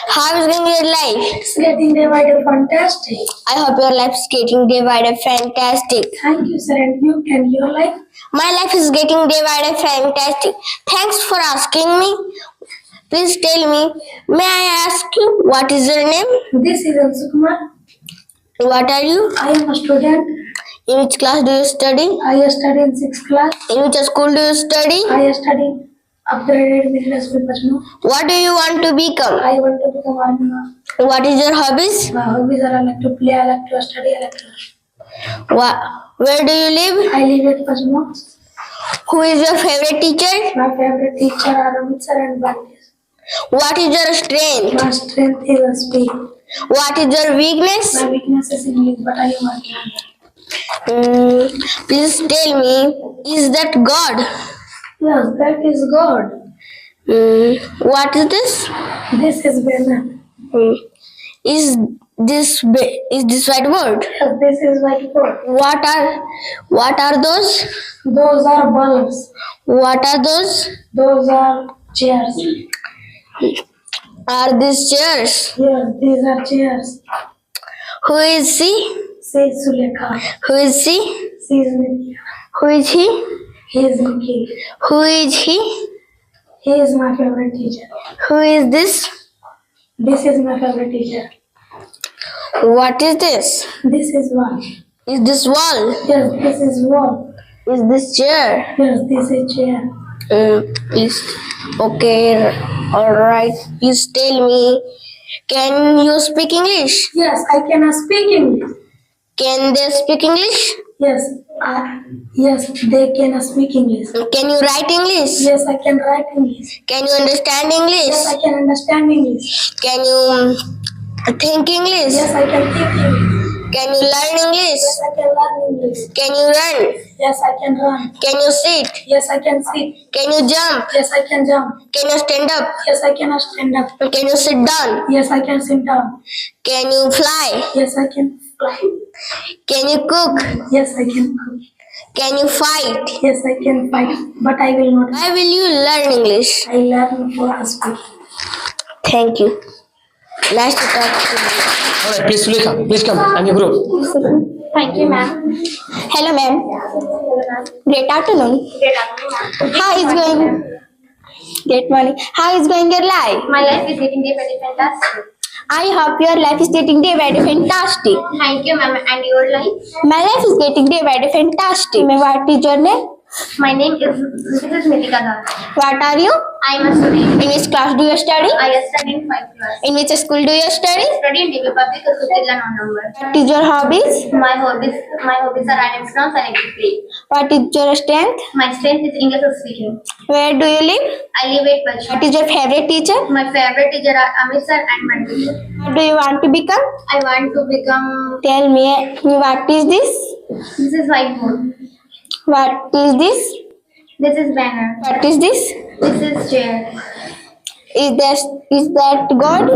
How is going your life? It's getting day by day fantastic. I hope your life is getting day by day fantastic. Thank you, sir. And you and your life? My life is getting day by day fantastic. Thanks for asking me. Please tell me, may I ask you what is your name? This is Ansukumar. What are you? I am a student. In which class do you study? I study in 6th class. In which school do you study? I study upgraded middle school Pachmo. What do you want to become? I want to become army man. What is your hobbies? My hobbies are I like to play, I like to study, I like to. Where do you live? I live at Pachmo. Who is your favorite teacher? My favorite teacher are Amit sir and Bhatia. What is your strength? My strength is a speak. What is your weakness? My weakness is English, but I am working on that. Please tell me, is that God? Yes, that is God. What is this? This is banner. Is this right word? Yes, this is whiteboard. What are those? Those are bulbs. What are those? Those are chairs. Are these chairs? Yes, these are chairs. Who is she? Say Sulekha. Who is she? She is Nidhi. Who is he? He is Nikhil. Who is he? He is my favorite teacher. Who is this? This is my favorite teacher. What is this? This is wall. Is this wall? Yes, this is wall. Is this chair? Yes, this is chair. Please. Okay. All right. Please tell me. Can you speak English? Yes, I can speak English. Can they speak English? Yes, yes, they can speak English. Can you write English? Yes, I can write English. Can you understand English? Yes, I can understand English. Can you think English? Yes, I can think English. Can you learn English? Yes, I can learn English. Can you run? Yes, I can run. Can you sit? Yes, I can sit. Can you jump? Yes, I can jump. Can you stand up? Yes, I can stand up. Can you sit down? Yes, I can sit down. Can you fly? Yes, I can fly. Can you cook? Yes, I can cook. Can you fight? Yes, I can fight, but I will not. Why will you learn English? I learn for speak. Thank you. Nice to talk to you. Alright, please Sulekha, please come and you grow. Thank you, ma'am. Hello, ma'am. Great afternoon. How is going? Great morning. How is going your life? My life is getting day by day fantastic. I hope your life is getting day by day fantastic. Thank you, ma'am. And your life? My life is getting day by day fantastic. What is your name? My name is Nitika Das. What are you? I am a student. In which class do you study? I study in 5th class. In which school do you study? Study in DB Public School, number. What is your hobbies? My hobbies are writing songs and active play. What is your strength? My strength is English speaking. Where do you live? I live at Pachmo. What is your favorite teacher? My favorite teacher are Amit sir and my teacher. What do you want to become? I want to become. Tell me, what is this? This is whiteboard. What is this? This is banner. What is this? This is chair. Is that God?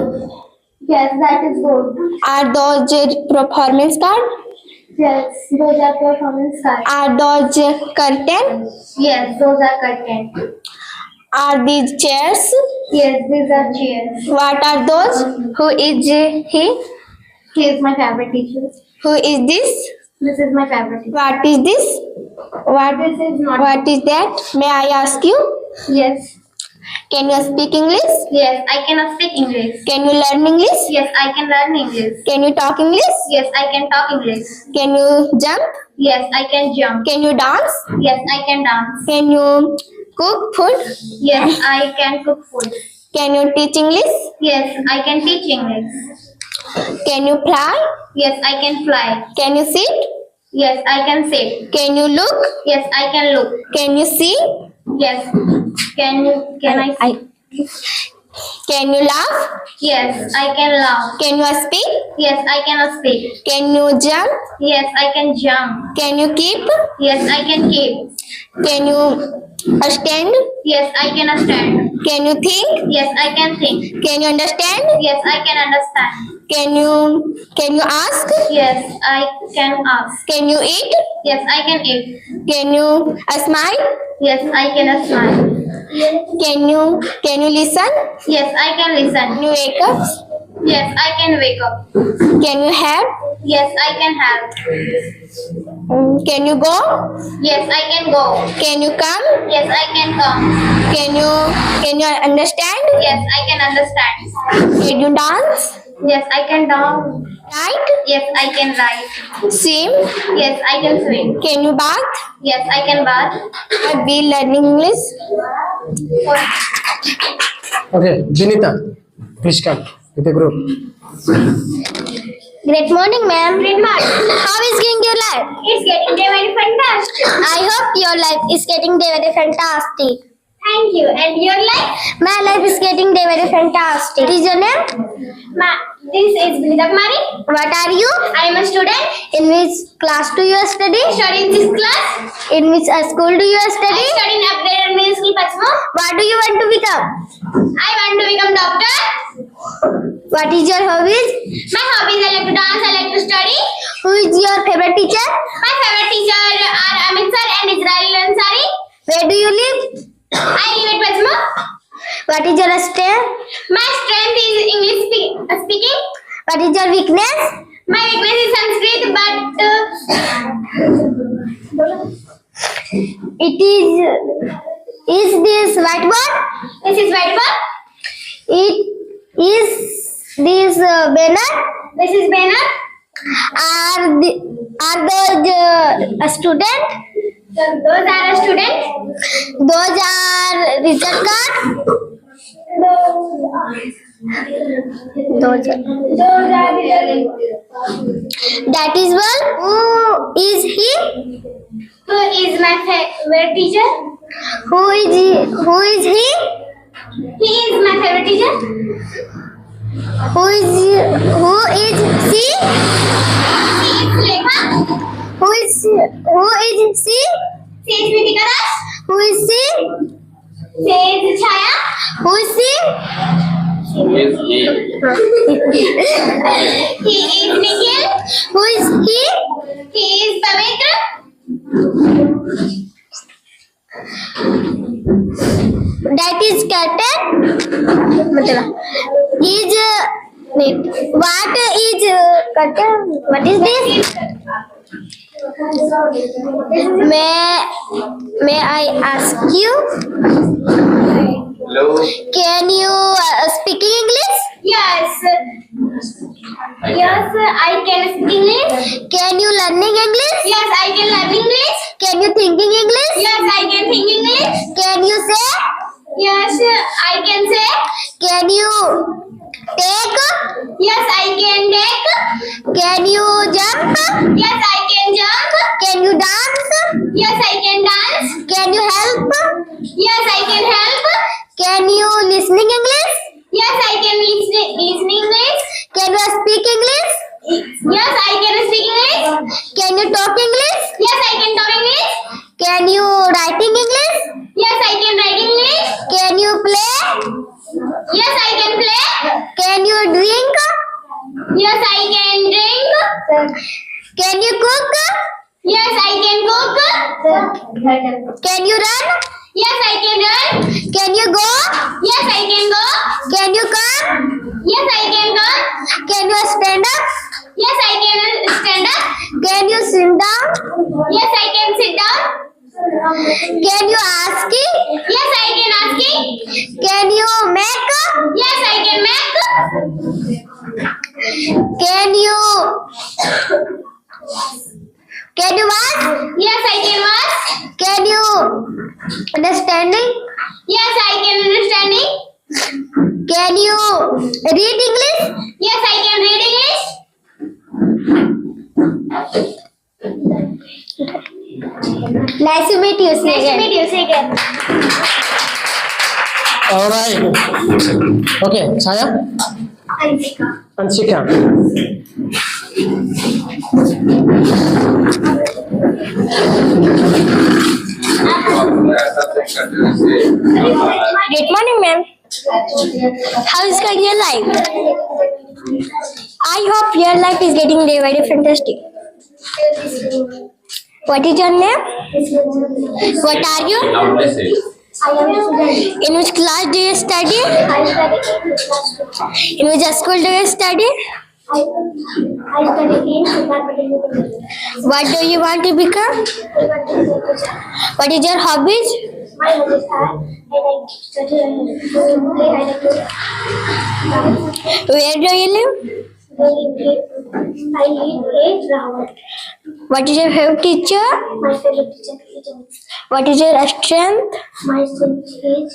Yes, that is good. Are those performance card? Yes, those are performance cards. Are those curtain? Yes, those are curtains. Are these chairs? Yes, these are chairs. What are those? Who is he? He is my favorite teacher. Who is this? This is my favorite teacher. What is this? This is not. What is that? May I ask you? Yes. Can you speak English? Yes, I can speak English. Can you learn English? Yes, I can learn English. Can you talk English? Yes, I can talk English. Can you jump? Yes, I can jump. Can you dance? Yes, I can dance. Can you cook food? Yes, I can cook food. Can you teach English? Yes, I can teach English. Can you fly? Yes, I can fly. Can you sit? Yes, I can sit. Can you look? Yes, I can look. Can you see? Yes. Can I? Can you laugh? Yes, I can laugh. Can you speak? Yes, I can speak. Can you jump? Yes, I can jump. Can you keep? Yes, I can keep. Can you stand? Yes, I can stand. Can you think? Yes, I can think. Can you understand? Yes, I can understand. Can you ask? Yes, I can ask. Can you eat? Yes, I can eat. Can you smile? Yes, I can smile. Can you listen? Yes, I can listen. Can you wake up? Yes, I can wake up. Can you help? Yes, I can help. Can you go? Yes, I can go. Can you come? Yes, I can come. Can you understand? Yes, I can understand. Can you dance? Yes, I can dance. Write? Yes, I can write. Swim? Yes, I can swim. Can you bath? Yes, I can bath. Are we learning English? Okay, Vinita, please come with the group. Great morning, ma'am. Great morning. How is going your life? It's getting very fantastic. I hope your life is getting very fantastic. Thank you. And your life? My life is getting very fantastic. What is your name? This is Vinita Kumari. What are you? I am a student. In which class do you study? Studying this class. In which school do you I study? study in upgraded middle school, Pasmo. What do you want to become? I want to become doctor. What is your hobbies? My hobbies, I like to dance, I like to study. Who is your favorite teacher? My favorite teacher are Amit sir and Israel Ansari. Where do you live? I live at Pasmo. What is your strength? My strength is English speaking. What is your weakness? My weakness is Sanskrit, but Is this whiteboard? this is whiteboard. Is this banner? This is banner. Are those student? Those are a student. Those are result card? Those are. That is one. Who is he? Who is my favorite teacher? Who is he? He is my favorite teacher. Who is she? She is Lekha. Who is she? She is Ritika Das. Who is she? She is Chaya. Who is she? He is Nikhil. Who is he? He is Pavitra. That is curtain. Is what is curtain? What is this? May I ask you? Hello. Can you speak English? Yes. Yes, I can speak English. Can you learning English? Yes, I can learn English. Can you thinking English? Yes, I can think English. Can you say? Yes, I can say. Can you take? Yes, I can take. Can you jump? Yes, I can jump. Can you dance? Yes, I can dance. Can you help? Yes, I can help. Can you listening English? Yes, I can listen English. Can you speak English? Yes, I can speak English. Can you talk English? Yes, I can talk English. Can you writing English? Yes, I can write English. Can you play? Yes, I can play. Can you drink? Yes, I can drink. Can you cook? Yes, I can cook. Can you run? Yes, I can run. Can you go? Yes, I can go. Can you come? Yes, I can come. Can you stand up? Yes, I can stand up. Can you sit down? Yes, I can sit down. Can you ask? Yes, I can ask. Can you make? Yes, I can make. Can you wash? Yes, I can wash. Can you understanding? Yes, I can understanding. Can you read English? Yes, I can read English. Nice to meet you. Nice to meet you. Say again. All right. Okay, Saya, Ansika. Ansika. Good morning, ma'am. How is going your life? I hope your life is getting day by day fantastic. What is your name? What are you? I am a student. In which class do you study? I study in class 2. In which school do you study? I study in Srinagar. What do you want to become? I want to be a teacher. What is your hobbies? My hobbies are I like to study and play. I like to Where do you live? I live in Rahul. What is your favorite teacher? My favorite teacher is English. What is your strength? My strength is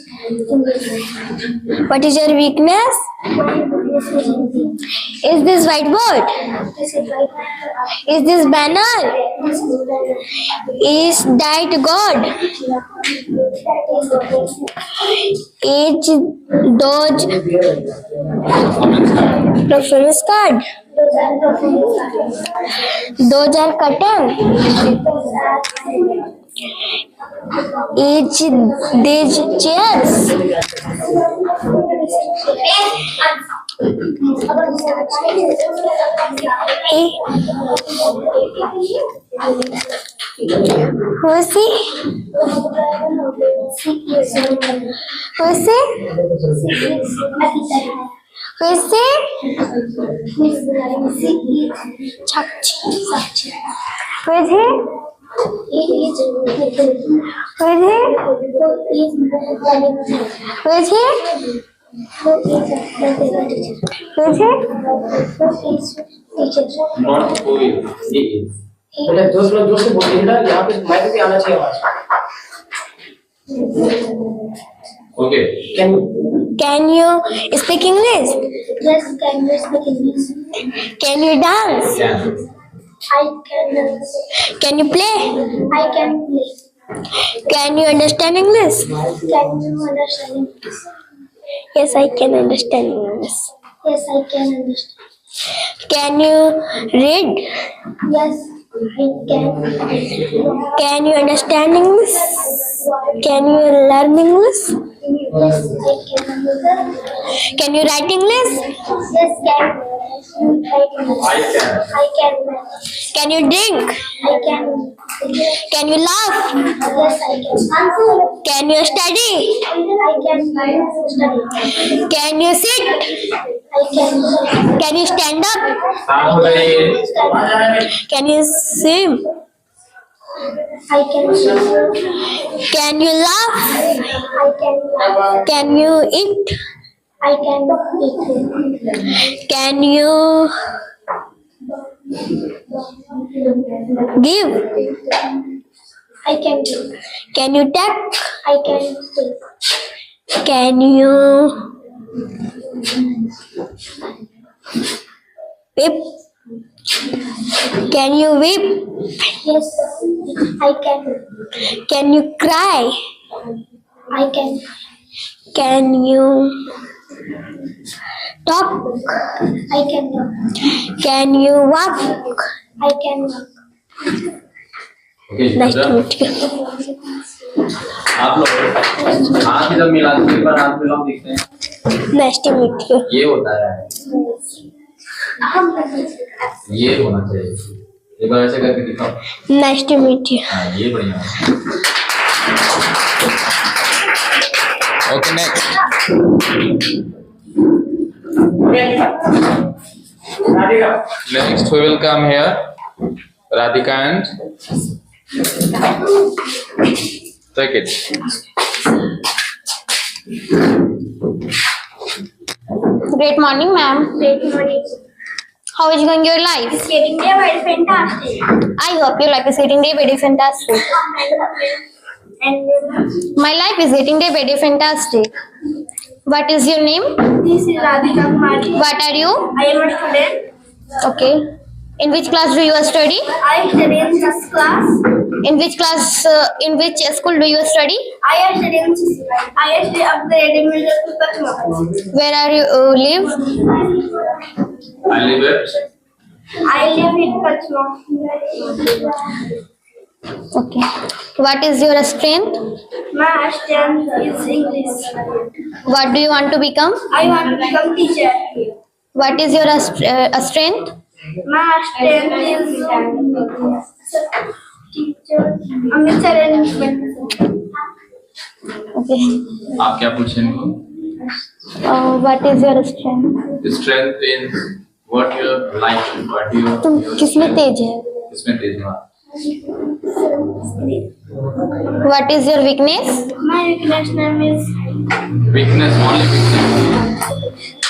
English. What is your weakness? My weakness is Hindi. Is this whiteboard? This is right. Is this banner? This is banner. Is that God? Is those performance card? Those are curtain. Each these chairs. Who's he? Who's he? Who's he? Chakchi. Who's he? Who's he? Who's he? Who's he? Not who is, he is. बेटा जोर से बोलिए बेटा, यहाँ पे mic पे आना चाहिए आवाज। Okay. Can you speak English? Yes, can you speak English? Can you dance? Yeah. I can dance. Can you play? I can play. Can you understand English? Can you understand English? Yes, I can understand English. Yes, I can understand. Can you read? Yes, I can. Can you understand English? Can you learn English? Yes, I can understand. Can you write English? Yes, can. I can. I can. Can you drink? I can. Can you laugh? Yes, I can. Can you study? I can study. Can you sit? I can. Can you stand up? साफ हो जाइए। Can you swim? I can. Can you laugh? I can. Can you eat? I can eat. Can you give? I can do. Can you take? I can take. Can you whip? Can you whip? Yes, I can. Can you cry? I can. Can you talk? I can walk. Can you walk? I can walk. Okay, Nice to Shubhra, meet you. आप लोग हाथ जब मिलाते हैं, एक बार हाथ मिलाओ देखते हैं। Nice to meet you. ये होता है, ये होना चाहिए। एक बार ऐसे करके दिखाओ। Nice to meet you. हाँ, ये बढ़िया है। Okay, next. Next, we will come here. Radhika and take it. Great morning, ma'am. Great morning. How is going your life? Skating day very fantastic. I hope your life is getting day very fantastic. And My life is getting day very fantastic. What is your name? this is Radhika Kumari. What are you? I am a student. Okay. In which class do you study? I study in this class. In which class? In which school do you study? I am studying this. I study upgraded middle school Patma. Where are you live? I live it. I live in Patma. Okay. What is your strength? My strength is English. What do you want to become? I want to become teacher. What is your strength? My strength is teacher. I'm a challenge. Okay. आप क्या पूछे इनको? What is your strength? Strength in what you like, what you. तुम किसमें तेज है? किसमें तेज हो? What is your weakness? My weakness name is Weakness, only weakness.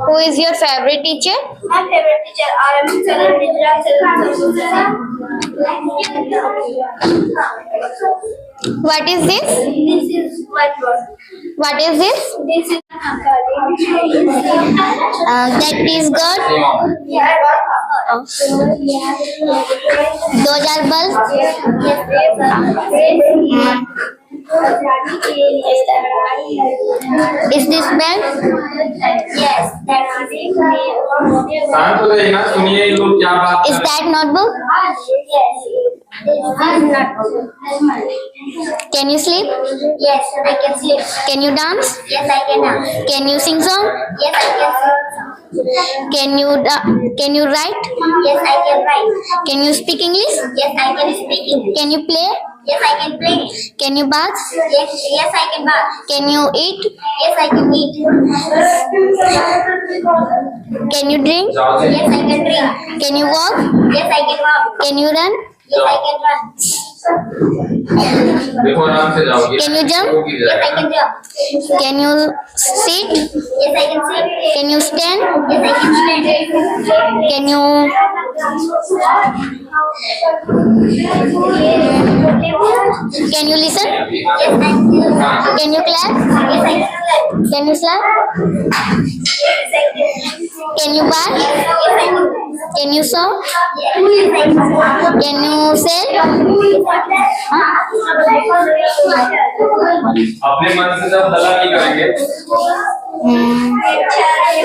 Who is your favorite teacher? My favorite teacher RM Sir and Gujarat What is this? This is whiteboard. What is this? This is That is good. Those are bulbs. Is this pen? Yes, that is शांत हो जाइए ना, सुनिए ये लोग क्या बात Is कर रहे that notebook? Yes. This is not. Can you sleep? Yes, I can sleep. Can you dance? Yes, I can dance. Can you sing song? Yes, I can sing. Can you write? Yes, I can write. Can you speak English? Yes, I can speak English. Can you play? Yes, I can play. Can you bath? Yes, I can bath. Can you eat? Yes, I can eat. Can you drink? जाओ जी। Yes, I can drink. Can you walk? Yes, I can walk. Can you run? Yes, I can run. देखो आराम से जाओगे। Can you jump? होगी Yes, I जाएगा। can jump. Can you sit? Yes, I can sit. Can you stand? Yes, I can stand. Can you can you listen? Yes, I can. Can you clap? Yes, I can clap. Can you slap? Yes, I can. Can you bark? Yes, I can. Can you sew? Yes, I can. Can you sail? अपने मन से सब हल्ला नहीं करेंगे।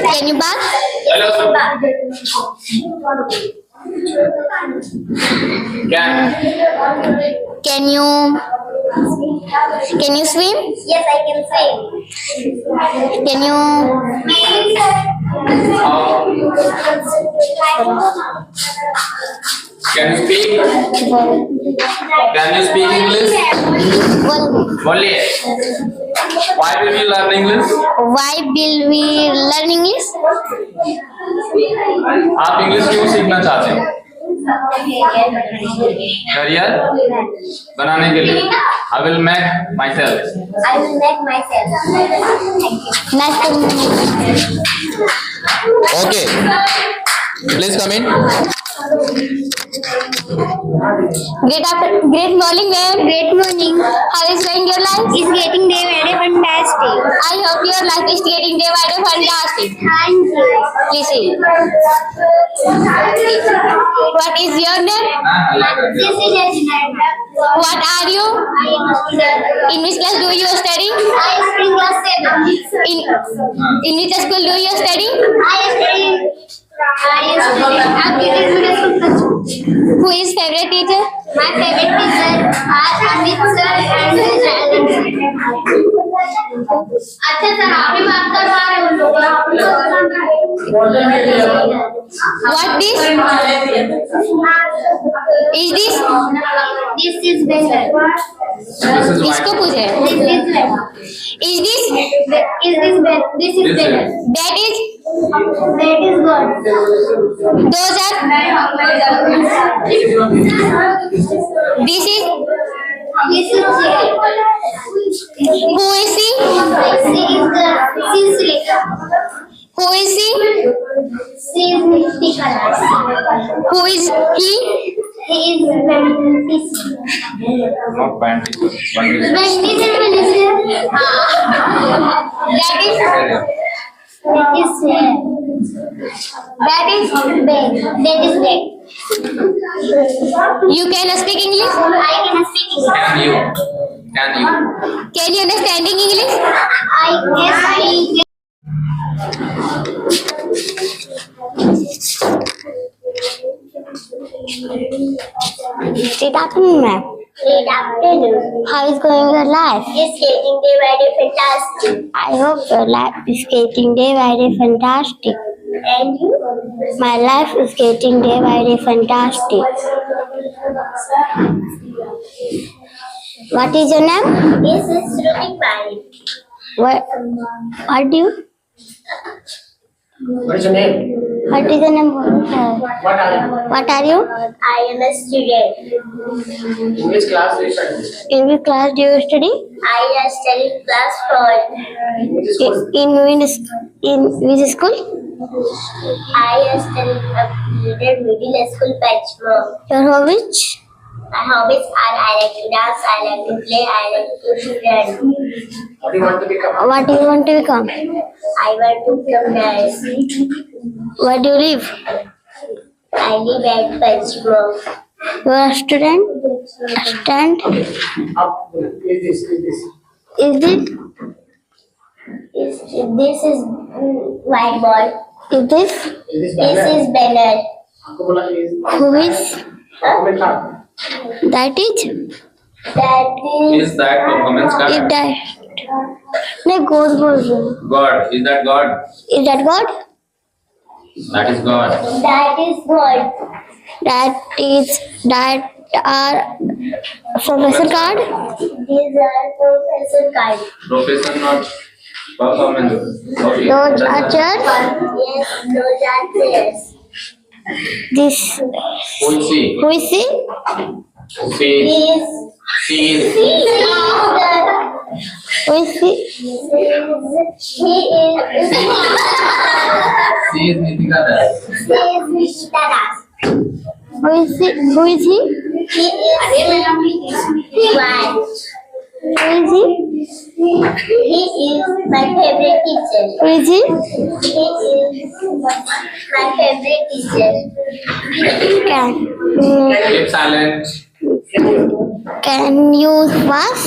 Can you bark? Hello क्या? Can you swim? Yes, I can swim. Can you Can you speak? Can you speak English? Only. Why will you learn English? why will we learn English? आप English क्यों सीखना चाहते हैं? Career बनाने के लिए। I will make myself. I will make myself. Thank you. Nice to meet you. Okay. Please come in. Great morning, ma'am. Great morning. How is going your life? It's getting day by day fantastic. I hope your life is getting day by day fantastic. Thank you. Please see. What is your name? This is Ajna. What are you? I am a student. In which class do you study? I am in class 7. In which school do you study? I am studying. Updated middle school plus 2. Who is favorite teacher? My favorite teacher are Amit sir and Rajan sir. अच्छा sir आप ही बात करवा रहे हो लोग What this? Is this? This is better. किसको पूछे? This is better. Is this? Is this better? This is better. That is? That is good. Those are? This is? This is Who is he? She is Sulekha. Who is he? She is Nitika. Who is he? He is Ventis. Not panty. Ventis and Melissa. That is? That is That is? bed. That is bed. You can speak English? I can speak English. Can you? Can you? Can you understanding English? I guess Good afternoon, ma'am. Good afternoon. How is going your life? It's getting day by day fantastic. I hope your life is getting day by day fantastic. And you? My life is getting day by day fantastic. What is your name? This is Shruti Mari. What do you? What is your name? What is your name? What are you? What are you? I am a student. In which class do you study? In which class do you study? I am studying class 4. In which school? In which school? I am studying upgraded middle school Patchwork. Your hobbies? My hobbies are I like to dance, I like to play, I like to run. What do you want to become? What do you want to become? I want to become nurse. Where do you live? I live at Patchwork. You are a student? Stand. Up. Is this? Is it? This is whiteboard. Is this? Is this This is banner. आपको बोला is. Who is? Comment card. That is? That Is that performance Is card? that? नहीं God बोल रही हूँ. God. Is that God? Is that God? That is God. that is God. That are professor card. These are professor card. Profession, not performance. Okay. Those are chairs. Yes, those are chairs. This. Who is she? Who is he? She is. This She is. he is the Who is he? he is She is Nitika Das. Nikita Das. Who is he? Who is he? He is one. Who is he? He is my favorite teacher. Who is he? He is my favorite teacher. Keep silent. Can you was?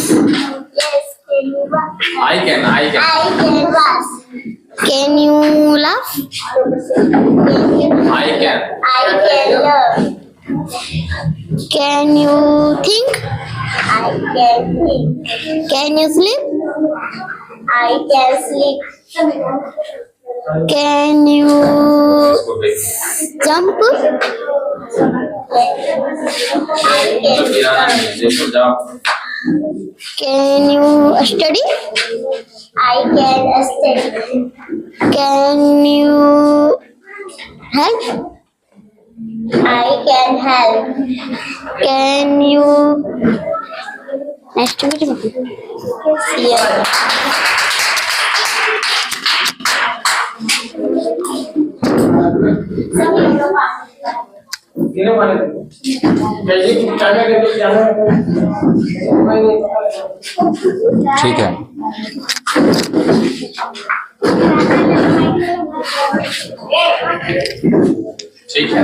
Yes, can you walk? I can. I can was. Can you laugh? I can. I can love. Can you think? I can think. Can you sleep? I can sleep. Can you jump? I can देखो जाओ. Can you study? I can study. Can you help? I can help. Can you? Nice to meet you. Yeah. You know what? Magic China के तो जाना ठीक है. ठीक है.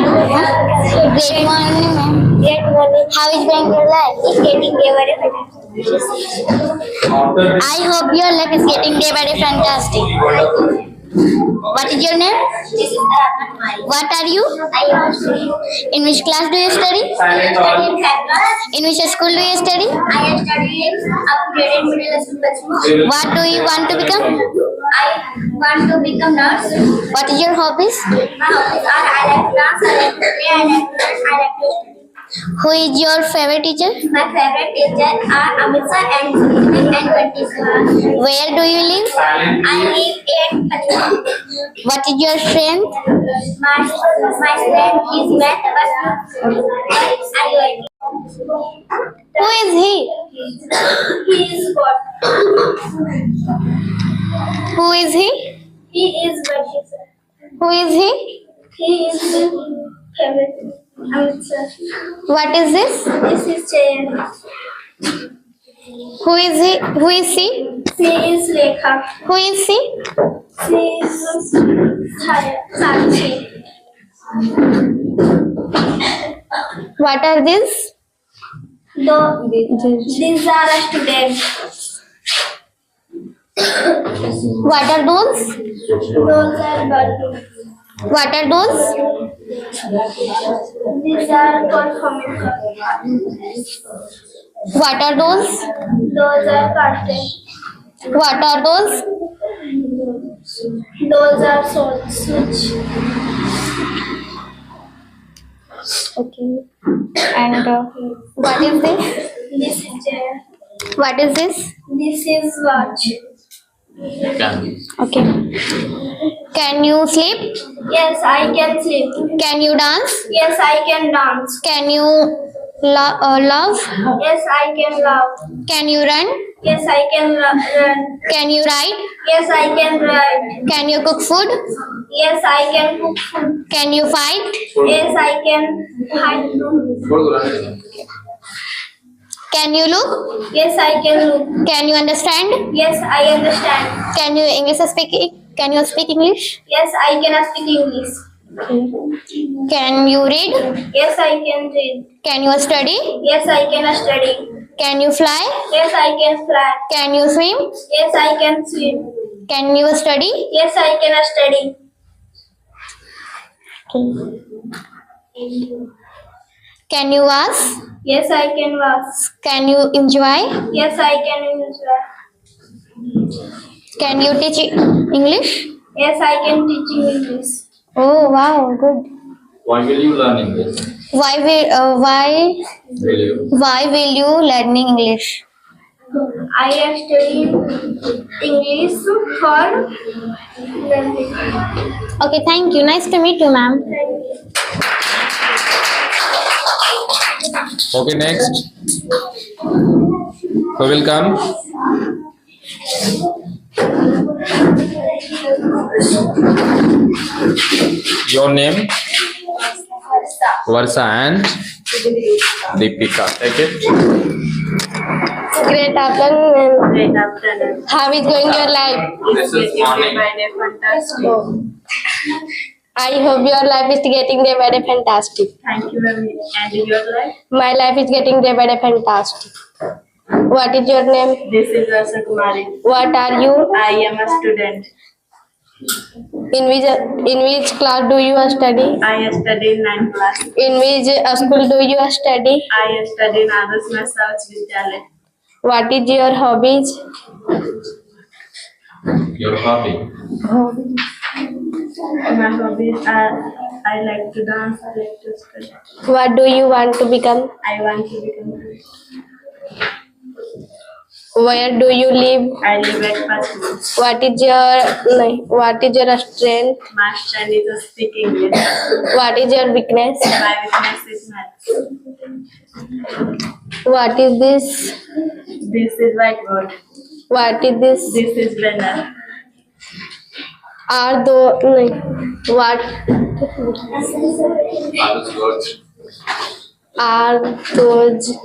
Great morning, ma'am. Great morning. How is going your life? It's getting day by day. I hope your life is getting day by day fantastic. What is your name? This is Aratna Kumari. What are you? I am a student. In which class do you study? Silent I all. am class. In which school do you study? I am studying upgraded middle school Patchwork. What do you want to become? I want to become nurse. What is your hobbies? My hobbies are I like to dance, I like to play, I like to run, I like to study. Who is your favorite teacher? My favorite teacher are Amit sir and Vanti sir. Where do you live? Silent. I live in Patchwork. What is your strength? My strength is math, but I like it. Who is he? He is God. Who is he? He is Vanti sir. Who is he? He is favorite Amit sir. What is this? This is Chayan. Who is he? Who is he? She is Lekha. Who is he? She is Sakshi. What are these? These are a student. What are those? Those are balloons. What are those? These are performing. What are those? Those are curtains. What are those? Those are salts. Which Okay. And what is this? this is chair. What is this? This is watch. Can. Okay. Can you sleep? Yes, I can sleep. Can you dance? Yes, I can dance. Can you love? Yes, I can love. Can you run? Yes, I can run. Can you ride? Yes, I can ride. Can you cook food? Yes, I can cook food. Can you fight? Yes, I can hide. Can you look? Yes, I can look. Can you understand? Yes, I understand. Can you Can you speak English? Yes, I can speak English. Can you read? Yes, I can read. Can you study? Yes, I can study. Can you fly? Yes, I can fly. Can you swim? Yes, I can swim. Can you study? Yes, I can study. Can you wash? Yes, I can wash. Can you enjoy? Yes, I can enjoy. Can you teach English? Yes, I can teach English. Oh wow, good. Why will you learn English? Why Will you? will you learning English? I am studying English for learning. Okay, thank you. Nice to meet you, ma'am. Okay, next. Who will come? Your name? Varsa and Deepika. Take it. Great afternoon. Great afternoon. How is going your life? This is morning. Fantastic. I hope your life is getting day by day fantastic. Thank you very much. And your life? My life is getting day by day fantastic. What is your name? This is Asa Kumari. What are you? I am a student. In which class do you study? I study in 9th class. In which school do you study? I study in Adarsh Mahal Vidyalaya. What is your hobbies? Your hobby. My hobbies are I like to dance, I like to study. What do you want to become? I want to become a Where do you live? I live at Pasma. What is your strength? My strength is to speak English. What is your weakness? My weakness is math. What is this? This is whiteboard. What is this? This is blender. Are those what Others good. are those?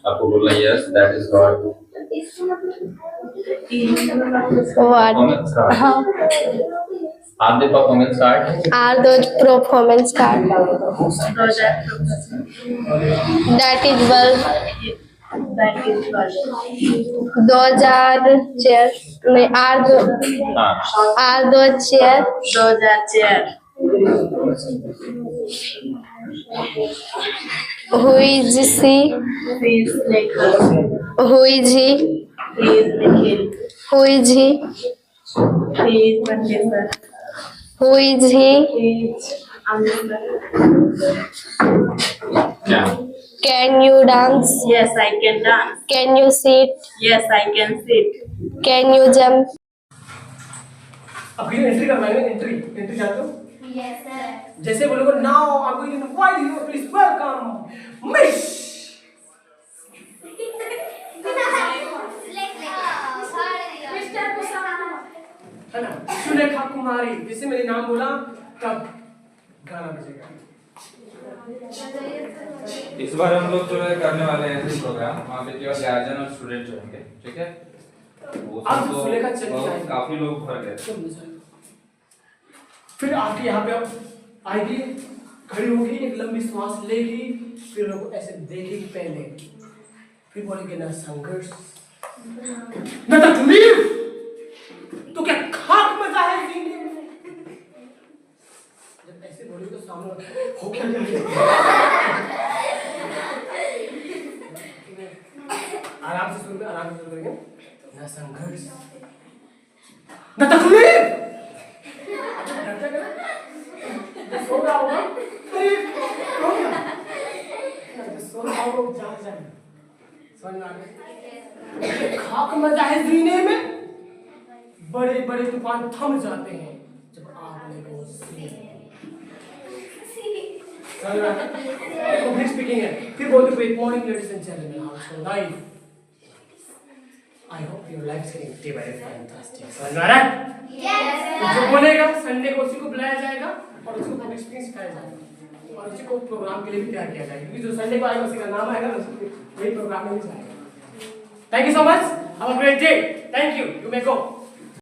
Apu bola yes, that is God. What Performance card. Are they performance card? are those performance cards? Those are professors. That is bulb. That is what. Those are chairs. Are those chairs? Those are chairs. Who is she? He is Nikhil. Who is he? He is Nikhil. Who is he? He is Mandisa. Who is he? He is Amrita. Yeah. Can you dance? Yes, I can dance. Can you sit? Yes, I can sit. Can you jump? अब ये entry करवाएंगे entry जानते हो Yes, sir. जैसे बोलोगे now I am going to invite you please welcome miss है ना सुलेखा कुमारी जैसे मेरे नाम बोला तब गाना बजेगा इस बार हम लोग जो है करने वाले हैं ऐसे प्रोग्राम वहाँ पे केवल गार्जियन और स्टूडेंट होंगे, ठीक है? वो आप सब सुलेखा चल के तो आएंगे। काफी लोग भर गए। फिर आके यहाँ पे आप आएगी खड़ी होगी एक लंबी सांस लेगी फिर लोगों को ऐसे देखेगी पहले फिर बोलेंगे ना संघर्ष न तकलीफ तो क्या खाक मजा है जीने में जब ऐसे बोलेगी तो सामने हो क्या जाएगा आराम से सुन आराम से संघर्ष, न तकलीफ। सो रहा होगा, सो रहा होगा, जाग जाए। समझ में आ गया? खाक मजा है जीने में। बड़े बड़े तूफान थम जाते हैं जब आपने वो पब्लिक स्पीकिंग है। फिर बोलते good morning ladies and gentleman, how is life? I hope your life is day by day fantastic. समझ में आ रहा है? यस। जो बोलेगा संडे को उसी को बुलाया जाएगा और उसको पब्लिक स्पीकिंग सिखाया जाएगा और उसी को प्रोग्राम के लिए भी तैयार किया जाएगा, क्योंकि जो संडे को आएगा उसी का नाम आएगा, वही प्रोग्राम में भी जाएगा। Thank you so much, have a great day, thank you, you may go.